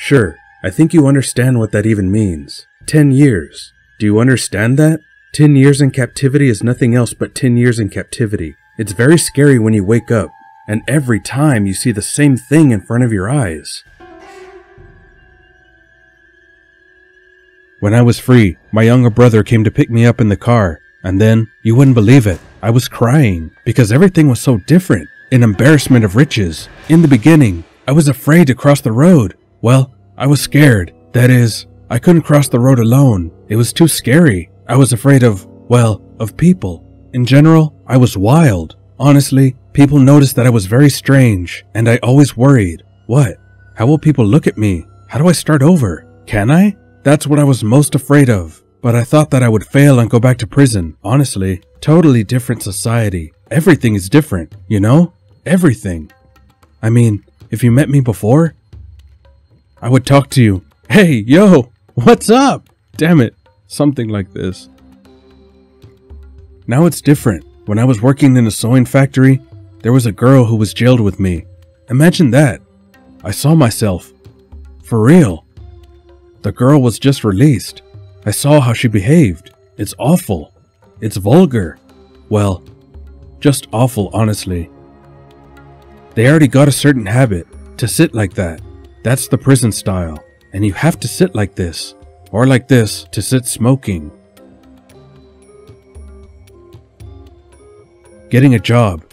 Sure, I think you understand what that even means. 10 years. Do you understand that? 10 years in captivity is nothing else but 10 years in captivity. It's very scary when you wake up, and every time you see the same thing in front of your eyes. When I was free, my younger brother came to pick me up in the car, and then, you wouldn't believe it, I was crying because everything was so different. An embarrassment of riches. In the beginning, I was afraid to cross the road. Well, I was scared. That is, I couldn't cross the road alone. It was too scary. I was afraid of people. In general, I was wild. Honestly, people noticed that I was very strange, and I always worried. What? How will people look at me? How do I start over? Can I? That's what I was most afraid of. But I thought that I would fail and go back to prison. Honestly, totally different society. Everything is different, you know? Everything. I mean, if you met me before, I would talk to you. Hey, yo, what's up? Damn it, something like this. Now it's different. When I was working in a sewing factory, there was a girl who was jailed with me. Imagine that. I saw myself. For real. The girl was just released. I saw how she behaved. It's awful. It's vulgar. Well, just awful, honestly. They already got a certain habit to sit like that. That's the prison style. And you have to sit like this, or like this to sit smoking. Getting a job.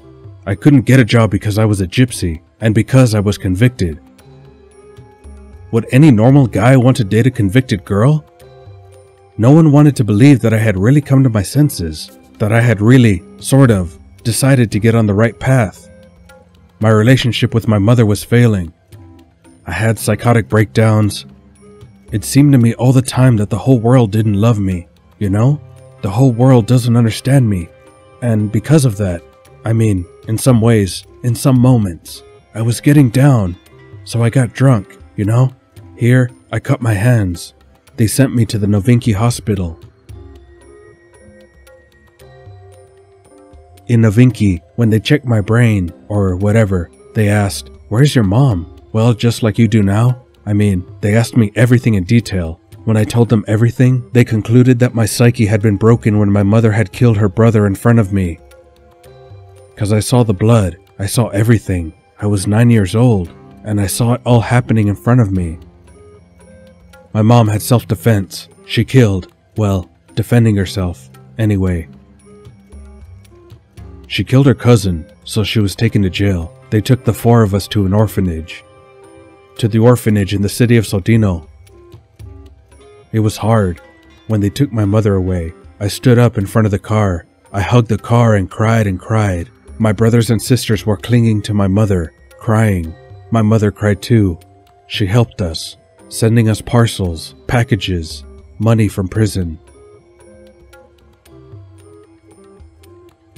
I couldn't get a job because I was a gypsy, and because I was convicted. Would any normal guy want to date a convicted girl? No one wanted to believe that I had really come to my senses, that I had really, sort of, decided to get on the right path. My relationship with my mother was failing. I had psychotic breakdowns. It seemed to me all the time that the whole world didn't love me, you know? The whole world doesn't understand me. And because of that, I mean, in some ways, in some moments, I was getting down, so I got drunk, you know? Here, I cut my hands. They sent me to the Novinky hospital. In Novinky, when they checked my brain, or whatever, they asked, "Where's your mom?" Well, just like you do now. I mean, they asked me everything in detail. When I told them everything, they concluded that my psyche had been broken when my mother had killed her brother in front of me. 'Cause I saw the blood, I saw everything. I was 9 years old, and I saw it all happening in front of me. My mom had self-defense. She killed, well, defending herself, anyway. She killed her cousin, so she was taken to jail. They took the 4 of us to an orphanage. To the orphanage in the city of Sodino. It was hard. When they took my mother away, I stood up in front of the car. I hugged the car and cried and cried. My brothers and sisters were clinging to my mother, crying. My mother cried too. She helped us, sending us parcels, packages, money from prison.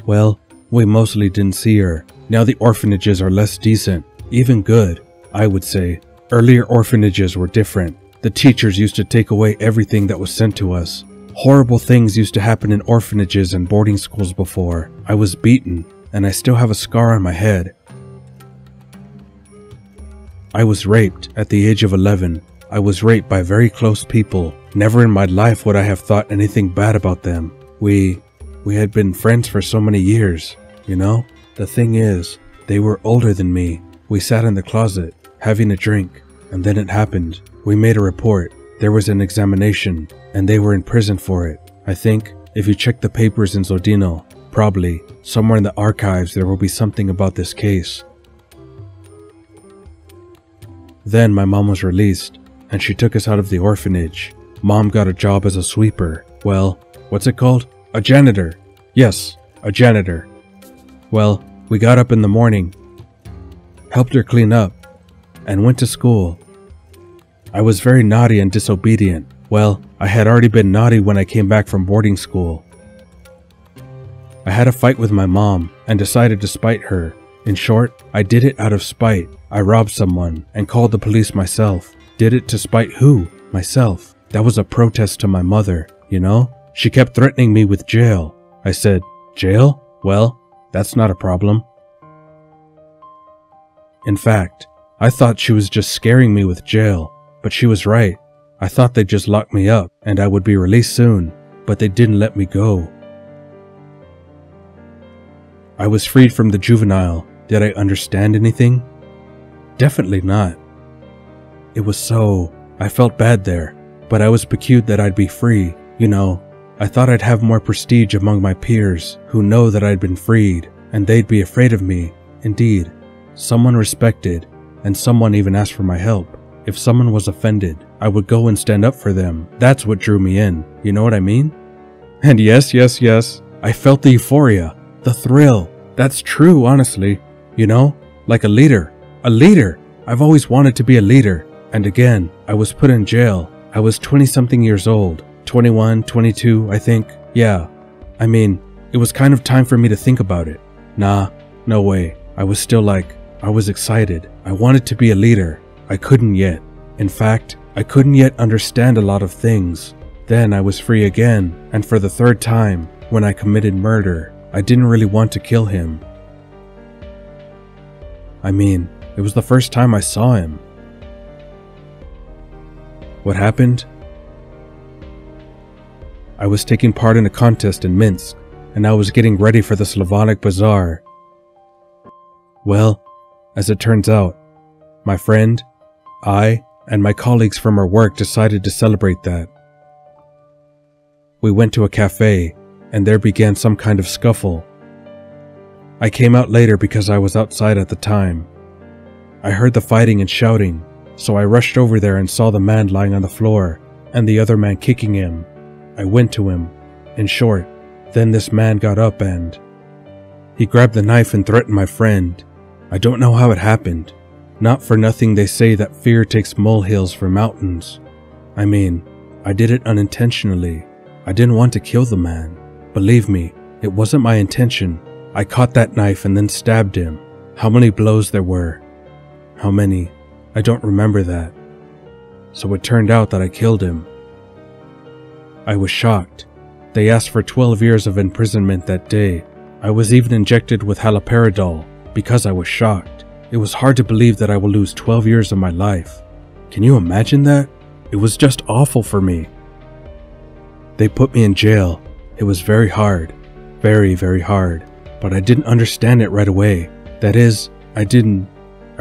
Well, we mostly didn't see her. Now the orphanages are less decent, even good, I would say. Earlier orphanages were different. The teachers used to take away everything that was sent to us. Horrible things used to happen in orphanages and boarding schools before. I was beaten, and I still have a scar on my head. I was raped at the age of 11. I was raped by very close people. Never in my life would I have thought anything bad about them. We had been friends for so many years, you know? The thing is, they were older than me. We sat in the closet, having a drink, and then it happened. We made a report. There was an examination, and they were in prison for it. I think, if you check the papers in Zodino, probably, somewhere in the archives there will be something about this case. Then my mom was released, and she took us out of the orphanage. Mom got a job as a sweeper. Well, what's it called? A janitor. Yes, a janitor. Well, we got up in the morning, helped her clean up, and went to school. I was very naughty and disobedient. Well, I had already been naughty when I came back from boarding school. I had a fight with my mom and decided to spite her. In short, I did it out of spite. I robbed someone and called the police myself. Did it to spite who? Myself. That was a protest to my mother, you know? She kept threatening me with jail. I said, "Jail? Well, that's not a problem." In fact, I thought she was just scaring me with jail. But she was right. I thought they'd just lock me up and I would be released soon, but they didn't let me go. I was freed from the juvenile. Did I understand anything? Definitely not. It was so... I felt bad there, but I was piqued that I'd be free. You know, I thought I'd have more prestige among my peers who know that I'd been freed, and they'd be afraid of me. Indeed, someone respected, and someone even asked for my help. If someone was offended, I would go and stand up for them. That's what drew me in. You know what I mean? And yes, I felt the euphoria, the thrill. That's true, honestly. You know, like a leader. A leader! I've always wanted to be a leader. And again, I was put in jail. I was 20-something years old. 21, 22, I think. Yeah. I mean, it was kind of time for me to think about it. Nah, no way. I was still like, I was excited. I wanted to be a leader. I couldn't yet. In fact, I couldn't yet understand a lot of things. Then I was free again, and for the third time, when I committed murder, I didn't really want to kill him. I mean, it was the first time I saw him. What happened? I was taking part in a contest in Minsk, and I was getting ready for the Slavonic Bazaar. Well, as it turns out, my friend, I, and my colleagues from our work decided to celebrate that. We went to a cafe, and there began some kind of scuffle. I came out later because I was outside at the time. I heard the fighting and shouting, so I rushed over there and saw the man lying on the floor, and the other man kicking him. I went to him. In short, then this man got up and... he grabbed the knife and threatened my friend. I don't know how it happened. Not for nothing they say that fear takes molehills for mountains. I mean, I did it unintentionally. I didn't want to kill the man. Believe me, it wasn't my intention. I caught that knife and then stabbed him. How many blows there were? How many? I don't remember that. So it turned out that I killed him. I was shocked. They asked for 12 years of imprisonment that day. I was even injected with haloperidol because I was shocked. It was hard to believe that I will lose 12 years of my life. Can you imagine that? It was just awful for me. They put me in jail. It was very hard. Very, very hard. But I didn't understand it right away. That is, I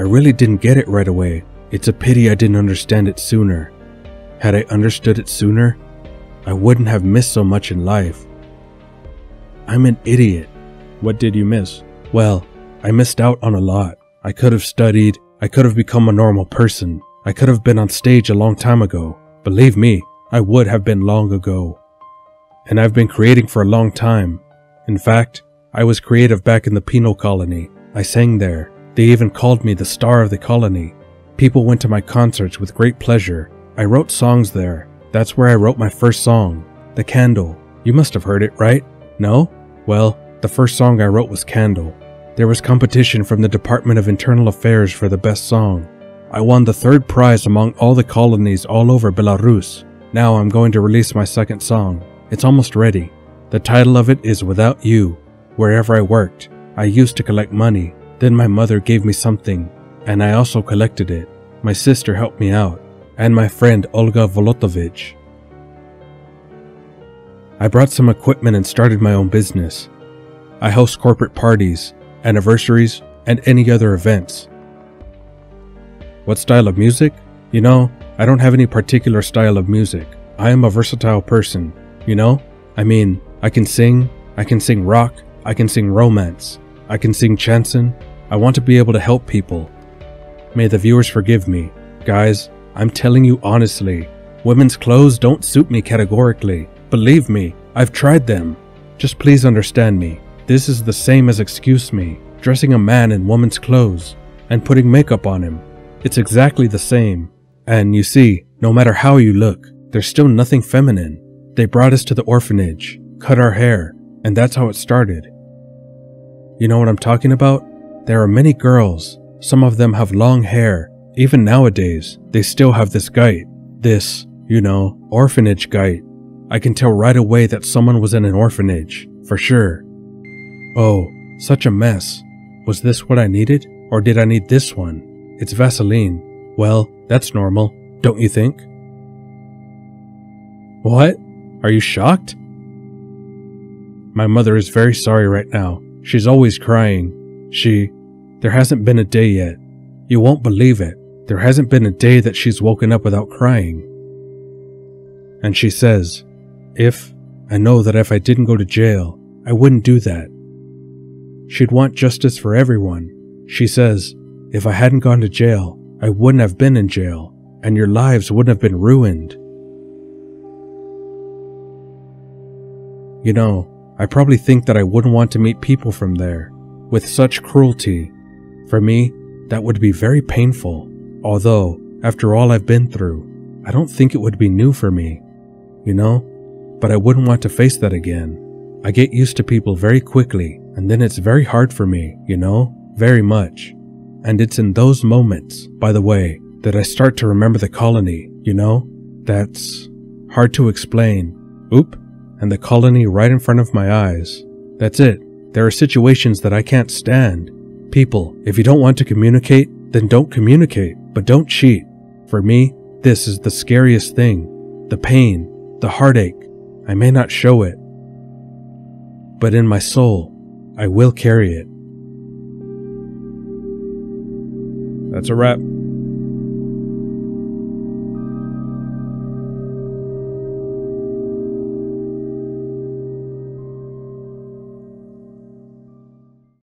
really didn't get it right away. It's a pity I didn't understand it sooner. Had I understood it sooner, I wouldn't have missed so much in life. I'm an idiot. What did you miss? Well, I missed out on a lot. I could have studied. I could have become a normal person. I could have been on stage a long time ago. Believe me, I would have been long ago. And I've been creating for a long time. In fact, I was creative back in the penal colony. I sang there. They even called me the star of the colony. People went to my concerts with great pleasure. I wrote songs there. That's where I wrote my first song, The Candle. You must have heard it, right? No? Well, the first song I wrote was Candle. There was competition from the Department of Internal Affairs for the best song. I won the third prize among all the colonies all over Belarus. Now I'm going to release my second song. It's almost ready. The title of it is Without You. Wherever I worked, I used to collect money. Then my mother gave me something, and I also collected it. My sister helped me out, and my friend Olga Volotovich. I brought some equipment and started my own business. I host corporate parties, anniversaries, and any other events. What style of music? You know, I don't have any particular style of music. I am a versatile person, you know? I mean, I can sing rock, I can sing romance, I can sing chanson. I want to be able to help people. May the viewers forgive me. Guys, I'm telling you honestly, women's clothes don't suit me categorically. Believe me, I've tried them. Just please understand me. This is the same as excuse me, dressing a man in woman's clothes and putting makeup on him. It's exactly the same. And you see, no matter how you look, there's still nothing feminine. They brought us to the orphanage, cut our hair, and that's how it started. You know what I'm talking about? There are many girls. Some of them have long hair. Even nowadays, they still have this gait. This, you know, orphanage gait. I can tell right away that someone was in an orphanage, for sure. Oh, such a mess. Was this what I needed? Or did I need this one? It's Vaseline. Well, that's normal. don't you think? What? Are you shocked? My mother is very sorry right now. She's always crying. There hasn't been a day yet. You won't believe it. There hasn't been a day that she's woken up without crying. And she says, I know that if I didn't go to jail, I wouldn't do that. She'd want justice for everyone. She says, if I hadn't gone to jail, I wouldn't have been in jail, and your lives wouldn't have been ruined. You know, I probably think that I wouldn't want to meet people from there, with such cruelty. For me, that would be very painful, although, after all I've been through, I don't think it would be new for me, you know? But I wouldn't want to face that again. I get used to people very quickly, and then it's very hard for me, you know? Very much. And it's in those moments, by the way, that I start to remember the colony, you know? That's hard to explain. Oop, and the colony right in front of my eyes. That's it. There are situations that I can't stand. People, if you don't want to communicate, then don't communicate, but don't cheat. For me, this is the scariest thing. The pain, the heartache. I may not show it, but in my soul, I will carry it. That's a wrap.